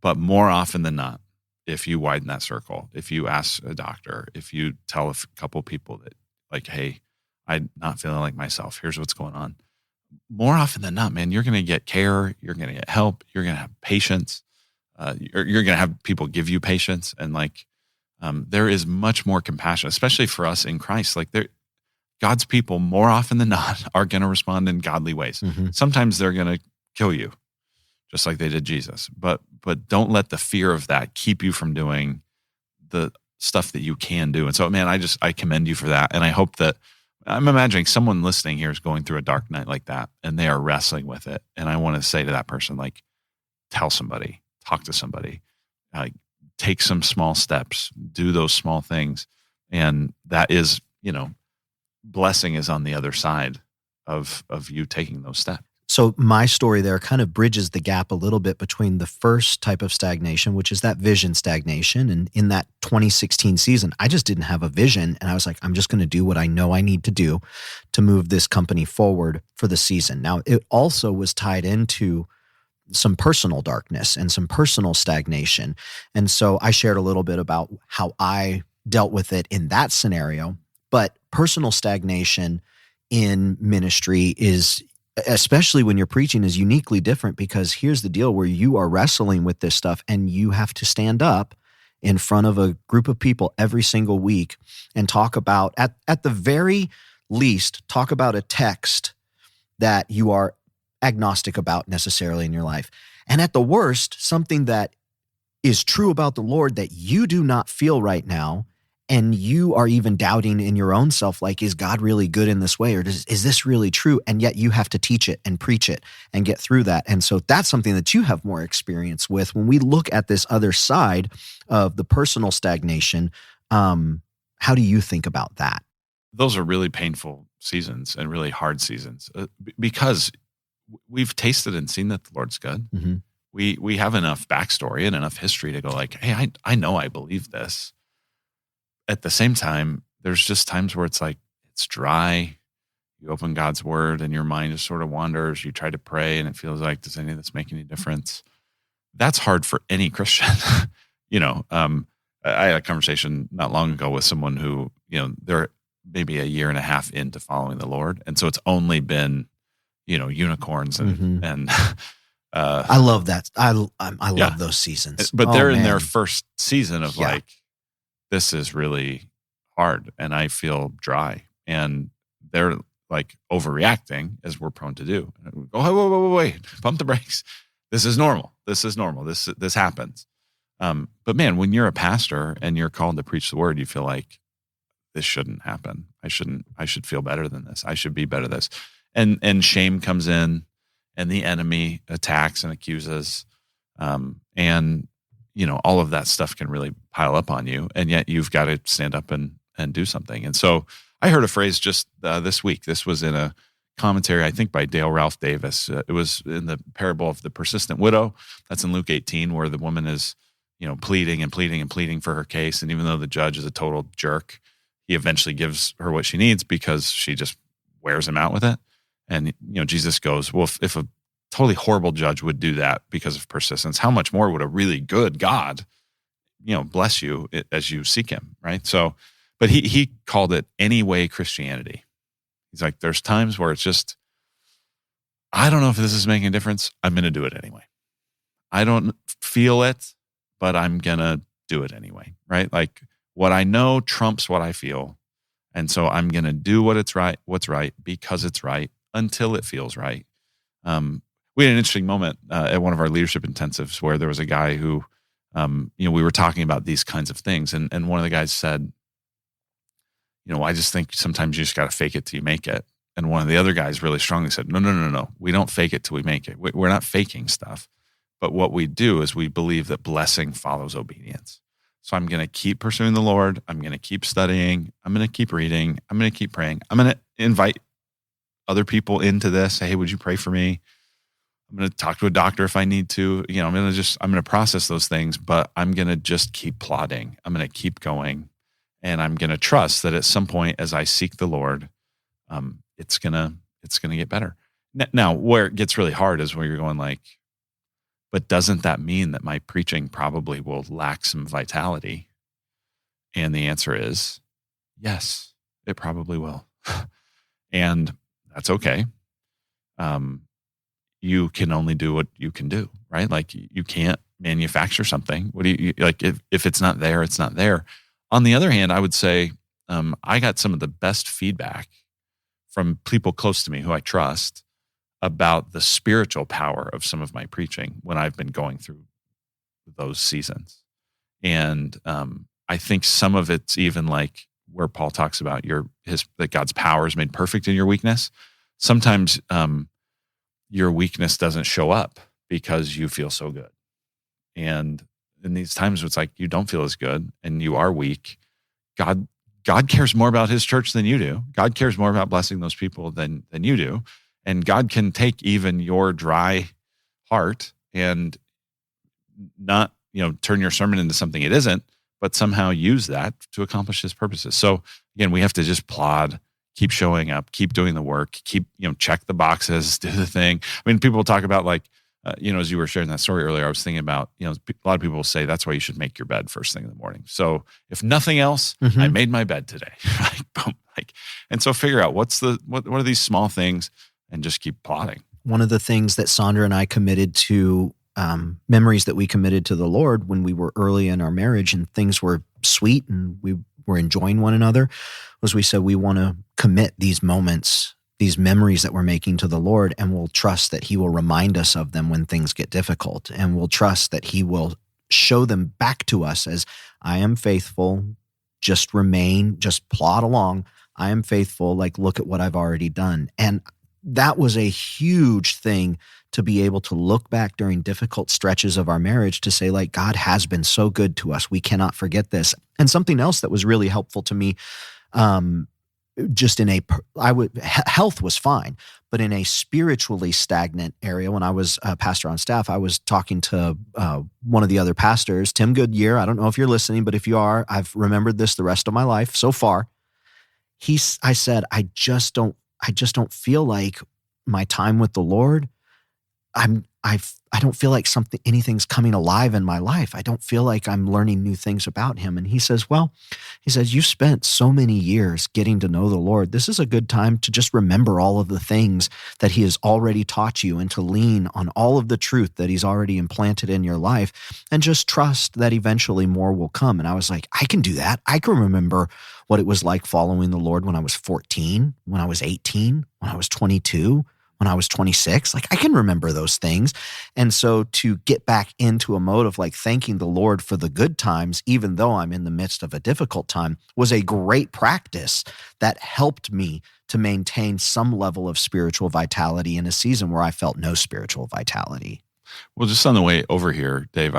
But more often than not, if you widen that circle, if you ask a doctor, if you tell a couple people that like, hey, I'm not feeling like myself, here's what's going on. More often than not, man, you're going to get care, you're going to get help, you're going to have patience, you're going to have people give you patience. And like, there is much more compassion, especially for us in Christ. Like God's people more often than not are going to respond in godly ways. Mm-hmm. Sometimes they're going to kill you, just like they did Jesus. But don't let the fear of that keep you from doing the stuff that you can do. And so, man, I commend you for that. And I hope that I'm imagining someone listening here is going through a dark night like that, and they are wrestling with it. And I want to say to that person, like, tell somebody, talk to somebody, take some small steps, do those small things. And that is, you know, blessing is on the other side of you taking those steps. So my story there kind of bridges the gap a little bit between the first type of stagnation, which is that vision stagnation. And in that 2016 season, I just didn't have a vision. And I was like, I'm just going to do what I know I need to do to move this company forward for the season. Now, it also was tied into some personal darkness and some personal stagnation. And so I shared a little bit about how I dealt with it in that scenario. But personal stagnation in ministry is, especially when you're preaching, is uniquely different, because here's the deal where you are wrestling with this stuff and you have to stand up in front of a group of people every single week and talk about, at the very least, talk about a text that you are agnostic about necessarily in your life. And at the worst, something that is true about the Lord that you do not feel right now, and you are even doubting in your own self, like, is God really good in this way? Or is this really true? And yet you have to teach it and preach it and get through that. And so that's something that you have more experience with. When we look at this other side of the personal stagnation, how do you think about that? Those are really painful seasons and really hard seasons because we've tasted and seen that the Lord's good. Mm-hmm. We have enough backstory and enough history to go like, hey, I know I believe this. At the same time, there's just times where it's like, it's dry. You open God's word and your mind just sort of wanders. You try to pray and it feels like, does any of this make any difference? That's hard for any Christian. I had a conversation not long ago with someone who, they're maybe a year and a half into following the Lord. And so it's only been, unicorns and I love that. I love those seasons. But they're in their first season of like, this is really hard and I feel dry. And they're like overreacting as we're prone to do. Oh, wait, pump the brakes. This is normal. This happens. But man, when you're a pastor and you're called to preach the word, you feel like this shouldn't happen. I should feel better than this. I should be better than this. And shame comes in and the enemy attacks and accuses. And all of that stuff can really pile up on you. And yet you've got to stand up and do something. And so I heard a phrase just this week. This was in a commentary, I think by Dale Ralph Davis. It was in the parable of the persistent widow. That's in Luke 18, where the woman is, pleading and pleading and pleading for her case. And even though the judge is a total jerk, he eventually gives her what she needs because she just wears him out with it. And, Jesus goes, well, if a totally horrible judge would do that because of persistence, how much more would a really good God, bless you as you seek him, right? So, but he called it anyway Christianity. He's like, there's times where it's just, I don't know if this is making a difference. I'm going to do it anyway. I don't feel it, but I'm going to do it anyway, right? Like what I know trumps what I feel. And so I'm going to do what's right because it's right until it feels right. We had an interesting moment at one of our leadership intensives where there was a guy who, we were talking about these kinds of things. And one of the guys said, I just think sometimes you just got to fake it till you make it. And one of the other guys really strongly said, no. We don't fake it till we make it. We're not faking stuff. But what we do is we believe that blessing follows obedience. So I'm going to keep pursuing the Lord. I'm going to keep studying. I'm going to keep reading. I'm going to keep praying. I'm going to invite other people into this. Hey, would you pray for me? I'm going to talk to a doctor if I need to. I'm going to process those things, but I'm going to just keep plodding. I'm going to keep going. And I'm going to trust that at some point as I seek the Lord, it's going to get better. Now, where it gets really hard is where you're going like, but doesn't that mean that my preaching probably will lack some vitality? And the answer is yes, it probably will. And that's okay. You can only do what you can do, right? Like you can't manufacture something. What do you like? If it's not there, it's not there. On the other hand, I would say I got some of the best feedback from people close to me who I trust about the spiritual power of some of my preaching when I've been going through those seasons. And I think some of it's even like where Paul talks about that God's power is made perfect in your weakness. Sometimes your weakness doesn't show up because you feel so good. And in these times it's like you don't feel as good and you are weak, God cares more about his church than you do. God cares more about blessing those people than you do. And God can take even your dry heart and not, turn your sermon into something it isn't, but somehow use that to accomplish his purposes. So again, we have to just plod, keep showing up, keep doing the work, keep, check the boxes, do the thing. I mean, people talk about like, as you were sharing that story earlier, I was thinking about, a lot of people will say that's why you should make your bed first thing in the morning. So if nothing else, I made my bed today. Boom. And so figure out what are these small things and just keep plodding. One of the things that Sandra and I committed to memories that we committed to the Lord when we were early in our marriage and things were sweet and we were enjoying one another, was we said we want to commit these moments, these memories that we're making to the Lord, and we'll trust that he will remind us of them when things get difficult, and we'll trust that he will show them back to us as, I am faithful, just remain, just plod along. I am faithful, like, look at what I've already done. And that was a huge thing to be able to look back during difficult stretches of our marriage to say, like, God has been so good to us. We cannot forget this. And something else that was really helpful to me, just in health was fine, but in a spiritually stagnant area, when I was a pastor on staff, I was talking to one of the other pastors, Tim Goodyear. I don't know if you're listening, but if you are, I've remembered this the rest of my life so far. I said, I just don't feel like my time with the Lord, I don't feel like anything's coming alive in my life. I don't feel like I'm learning new things about him. And he says, you spent so many years getting to know the Lord. This is a good time to just remember all of the things that he has already taught you and to lean on all of the truth that he's already implanted in your life and just trust that eventually more will come. And I was like, I can do that. I can remember what it was like following the Lord when I was 14, when I was 18, when I was 22, when I was 26, like, I can remember those things. And so to get back into a mode of like thanking the Lord for the good times, even though I'm in the midst of a difficult time, was a great practice that helped me to maintain some level of spiritual vitality in a season where I felt no spiritual vitality. Well, just on the way over here, Dave,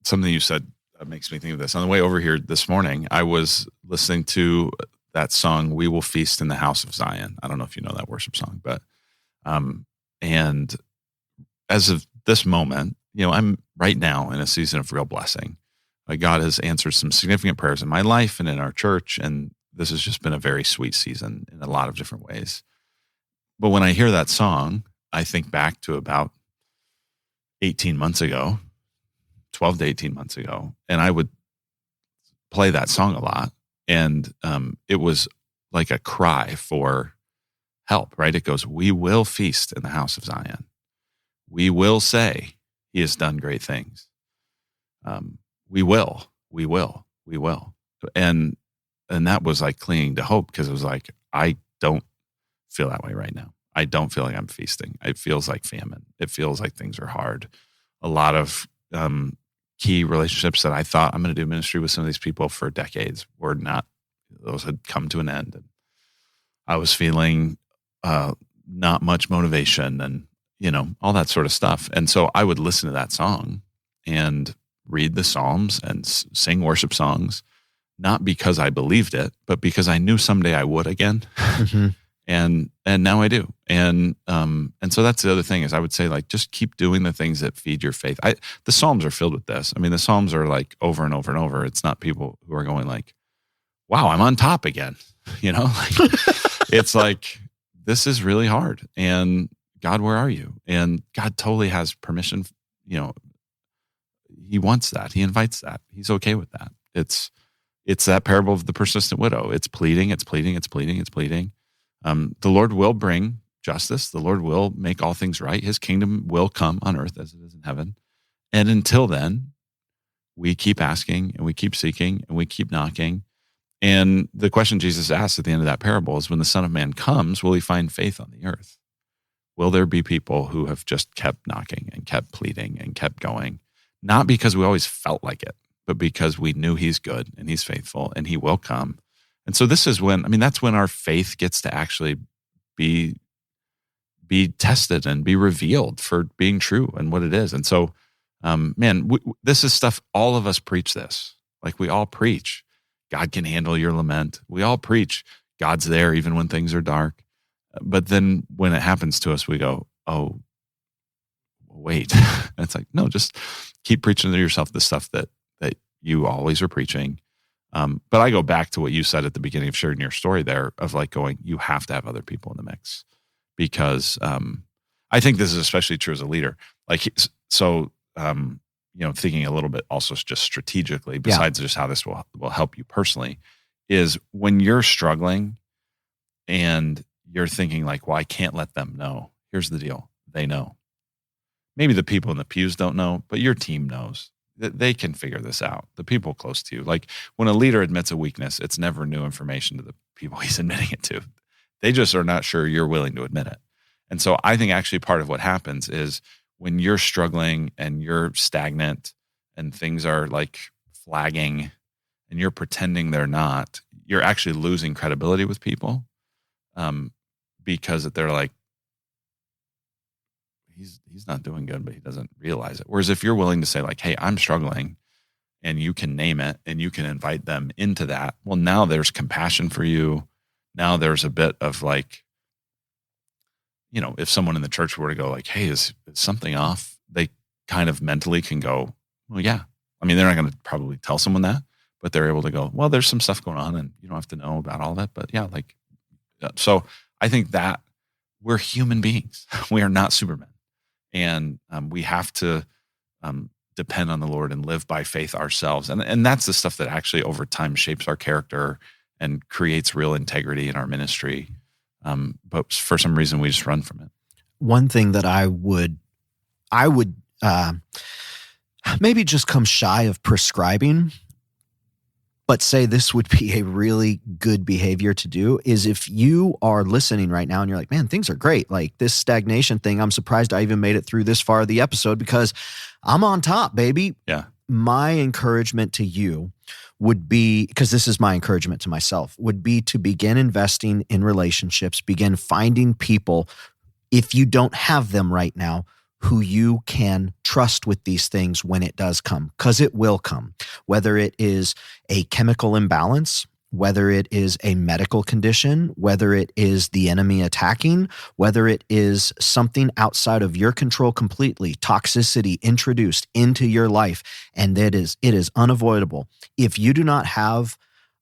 something you said makes me think of this. On the way over here this morning, I was listening to that song, "We Will Feast in the House of Zion." I don't know if you know that worship song, but and as of this moment, I'm right now in a season of real blessing. God has answered some significant prayers in my life and in our church, and this has just been a very sweet season in a lot of different ways. But when I hear that song, I think back to about 18 months ago, 12 to 18 months ago, and I would play that song a lot, and it was like a cry for help, right? It goes, "We will feast in the house of Zion. We will say he has done great things. We will. And that was like clinging to hope, because it was like, I don't feel that way right now. I don't feel like I'm feasting. It feels like famine. It feels like things are hard. A lot of key relationships that I thought I'm going to do ministry with some of these people for decades were not, those had come to an end. And I was feeling not much motivation and, all that sort of stuff. And so I would listen to that song and read the Psalms and sing worship songs, not because I believed it, but because I knew someday I would again. Mm-hmm. And now I do. And so that's the other thing is I would say, like, just keep doing the things that feed your faith. The Psalms are filled with this. I mean, the Psalms are like over and over and over. It's not people who are going like, wow, I'm on top again. It's like, this is really hard. And God, where are you? And God totally has permission. He wants that. He invites that. He's okay with that. It's that parable of the persistent widow. It's pleading. The Lord will bring justice. The Lord will make all things right. His kingdom will come on earth as it is in heaven. And until then, we keep asking and we keep seeking and we keep knocking. And the question Jesus asked at the end of that parable is, when the Son of Man comes, will he find faith on the earth? Will there be people who have just kept knocking and kept pleading and kept going? Not because we always felt like it, but because we knew he's good and he's faithful and he will come. And so this is when, that's when our faith gets to actually be tested and be revealed for being true and what it is. And so, this is stuff, all of us preach this. Like, we all preach, God can handle your lament. We all preach, God's there even when things are dark. But then when it happens to us, we go, oh, wait. And it's like, no, just keep preaching to yourself the stuff that you always are preaching. But I go back to what you said at the beginning of sharing your story there of like going, you have to have other people in the mix, because I think this is especially true as a leader. Like, so, thinking a little bit also just strategically, besides just how this will help you personally, is when you're struggling and you're thinking like, well, I can't let them know. Here's the deal. They know. maybe the people in the pews don't know, but your team knows. They can figure this out. The people close to you. Like when a leader admits a weakness, it's never new information to the people he's admitting it to. They just are not sure you're willing to admit it. And so I think actually part of what happens is when you're struggling and you're stagnant and things are like flagging and you're pretending they're not, you're actually losing credibility with people because they're like, he's not doing good, but he doesn't realize it. Whereas if you're willing to say like, hey, I'm struggling, and you can name it and you can invite them into that, well, now there's compassion for you. Now there's a bit of like, you know, if someone in the church were to go like, hey, is something off? They kind of mentally can go, well, yeah. I mean, they're not going to probably tell someone that, but they're able to go, well, there's some stuff going on and you don't have to know about all that. But yeah, like, so I think that we're human beings. We are not Supermen. And we have to depend on the Lord and live by faith ourselves. And that's the stuff that actually over time shapes our character and creates real integrity in our ministry. But for some reason, we just run from it. One thing that I would maybe just come shy of prescribing, but say this would be a really good behavior to do, is if you are listening right now and you're like, man, things are great. Like this stagnation thing, I'm surprised I even made it through this far of the episode because I'm on top, baby. Yeah. My encouragement to you would be, because this is my encouragement to myself, would be to begin investing in relationships, begin finding people, if you don't have them right now, who you can trust with these things when it does come, because it will come. Whether it is a chemical imbalance, whether it is a medical condition, whether it is the enemy attacking, whether it is something outside of your control completely, toxicity introduced into your life, and it is unavoidable. If you do not have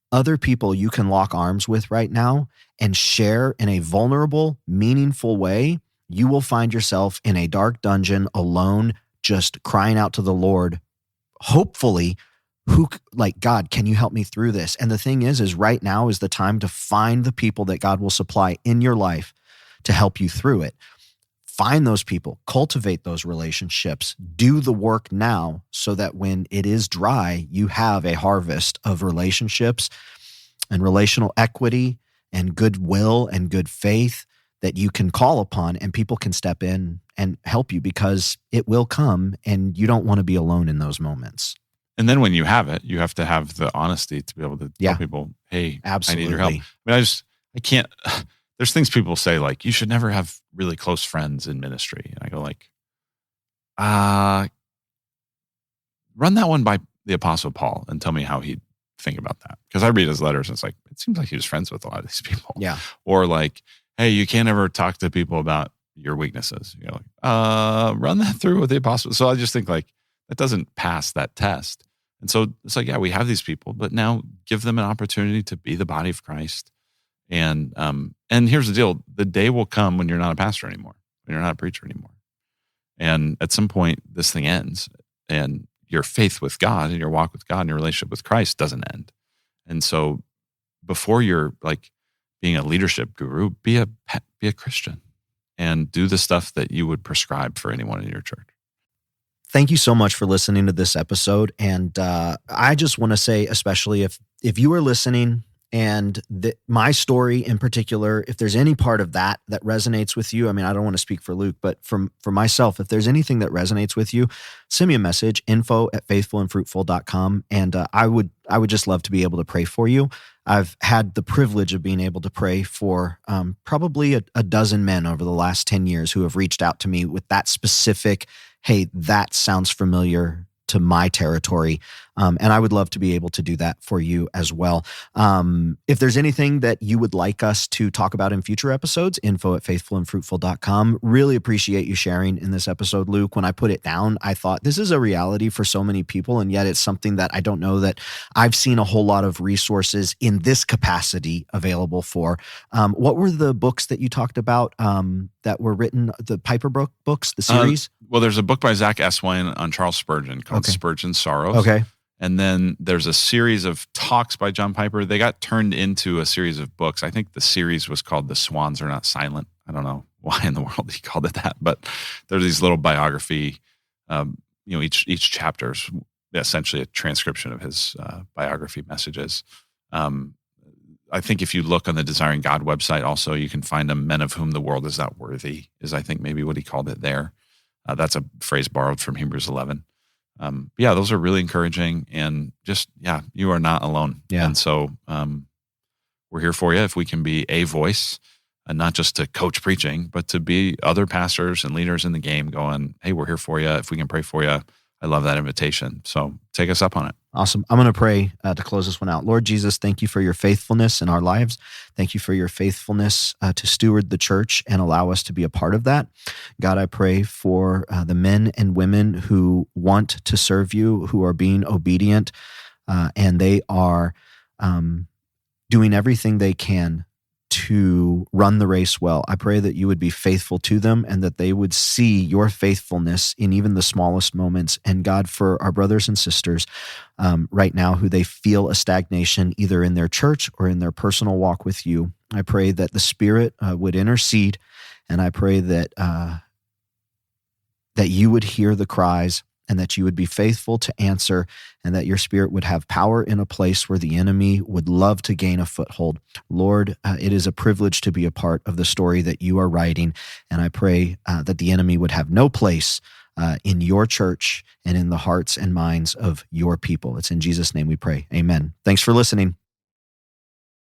other people you can lock arms with right now and share in a vulnerable, meaningful way, you will find yourself in a dark dungeon alone, just crying out to the Lord, hopefully, God, can you help me through this? And the thing is right now is the time to find the people that God will supply in your life to help you through it. Find those people, cultivate those relationships, do the work now so that when it is dry, you have a harvest of relationships and relational equity and goodwill and good faith that you can call upon, and people can step in and help you because it will come and you don't want to be alone in those moments. And then when you have it, you have to have the honesty to be able to tell people, hey, absolutely. I need your help. I mean, I can't, there's things people say like, you should never have really close friends in ministry. And I go like, run that one by the Apostle Paul and tell me how he'd think about that. Because I read his letters and it's like, it seems like he was friends with a lot of these people. Yeah. Or like, hey, you can't ever talk to people about your weaknesses. You're like, run that through with the apostle. So I just think like that doesn't pass that test. And so it's like, yeah, we have these people, but now give them an opportunity to be the body of Christ. And here's the deal. The day will come when you're not a pastor anymore, when you're not a preacher anymore. And at some point this thing ends and your faith with God and your walk with God and your relationship with Christ doesn't end. And so before you're like, being a leadership guru, be a Christian and do the stuff that you would prescribe for anyone in your church. Thank you so much for listening to this episode. And I just want to say, especially if you are listening and my story in particular, if there's any part of that resonates with you, I mean, I don't want to speak for Luke, but for myself, if there's anything that resonates with you, send me a message, info@faithfulandfruitful.com. And I would just love to be able to pray for you. I've had the privilege of being able to pray for probably a dozen men over the last 10 years who have reached out to me with that specific, hey, that sounds familiar to my territory. And I would love to be able to do that for you as well. If there's anything that you would like us to talk about in future episodes, info@faithfulandfruitful.com. Really appreciate you sharing in this episode, Luke. When I put it down, I thought this is a reality for so many people, and yet it's something that I don't know that I've seen a whole lot of resources in this capacity available for. What were the books that you talked about that were written, the Piper books, the series? Well, there's a book by Zach Eswine on Charles Spurgeon called Spurgeon's Sorrows. Okay. And then there's a series of talks by John Piper. They got turned into a series of books. I think the series was called The Swans Are Not Silent. I don't know. why in the world he called it that, but there's these little biography. Each chapter is essentially a transcription of his biography messages. I think if you look on the Desiring God website, also you can find them. Men of whom the world is not worthy is, I think, maybe what he called it there. That's a phrase borrowed from Hebrews 11. Those are really encouraging, and just you are not alone. Yeah. And so we're here for you if we can be a voice, and not just to coach preaching, but to be other pastors and leaders in the game going, hey, we're here for you. If we can pray for you, I love that invitation. So take us up on it. Awesome. I'm going to pray to close this one out. Lord Jesus, thank you for your faithfulness in our lives. Thank you for your faithfulness to steward the church and allow us to be a part of that. God, I pray for the men and women who want to serve you, who are being obedient, and they are doing everything they can to run the race well. I pray that you would be faithful to them and that they would see your faithfulness in even the smallest moments. And God, for our brothers and sisters right now who they feel a stagnation either in their church or in their personal walk with you, I pray that the Spirit would intercede, and I pray that that you would hear the cries and that you would be faithful to answer, and that your Spirit would have power in a place where the enemy would love to gain a foothold. Lord, it is a privilege to be a part of the story that you are writing, and I pray that the enemy would have no place in your church and in the hearts and minds of your people. It's in Jesus' name we pray. Amen. Thanks for listening.